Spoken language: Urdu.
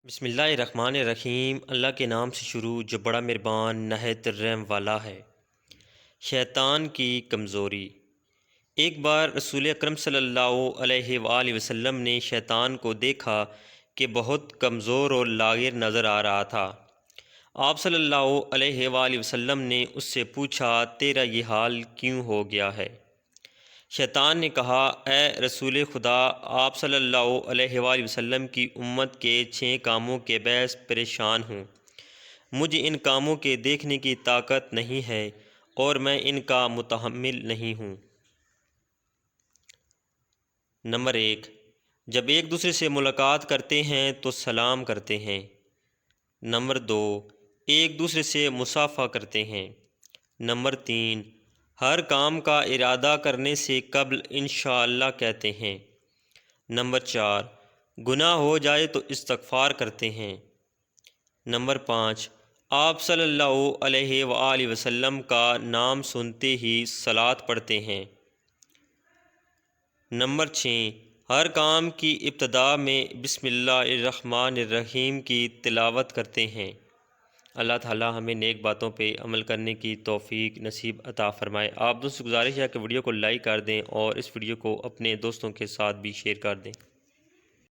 بسم اللہ الرحمن الرحیم۔ اللہ کے نام سے شروع جو بڑا مہربان نہایت رحم والا ہے۔ شیطان کی کمزوری۔ ایک بار رسول اکرم صلی اللہ علیہ وآلہ وسلم نے شیطان کو دیکھا کہ بہت کمزور اور لاغر نظر آ رہا تھا۔ آپ صلی اللہ علیہ وآلہ وسلم نے اس سے پوچھا، تیرا یہ حال کیوں ہو گیا ہے؟ شیطان نے کہا، اے رسول خدا، آپ صلی اللہ علیہ وآلہ وسلم کی امت کے 6 کاموں کے باعث پریشان ہوں۔ مجھے ان کاموں کے دیکھنے کی طاقت نہیں ہے اور میں ان کا متحمل نہیں ہوں۔ نمبر 1، جب ایک دوسرے سے ملاقات کرتے ہیں تو سلام کرتے ہیں۔ نمبر 2، ایک دوسرے سے مصافحہ کرتے ہیں۔ نمبر 3، ہر کام کا ارادہ کرنے سے قبل انشاءاللہ کہتے ہیں۔ نمبر 4، گناہ ہو جائے تو استغفار کرتے ہیں۔ نمبر 5، آپ صلی اللہ علیہ وآلہ وسلم کا نام سنتے ہی صلاۃ پڑھتے ہیں۔ نمبر 6، ہر کام کی ابتدا میں بسم اللہ الرحمن الرحیم کی تلاوت کرتے ہیں۔ اللہ تعالی ہمیں نیک باتوں پہ عمل کرنے کی توفیق نصیب عطا فرمائے۔ آپ دوستوں سے گزارش ہے کہ ویڈیو کو لائک کر دیں اور اس ویڈیو کو اپنے دوستوں کے ساتھ بھی شیئر کر دیں۔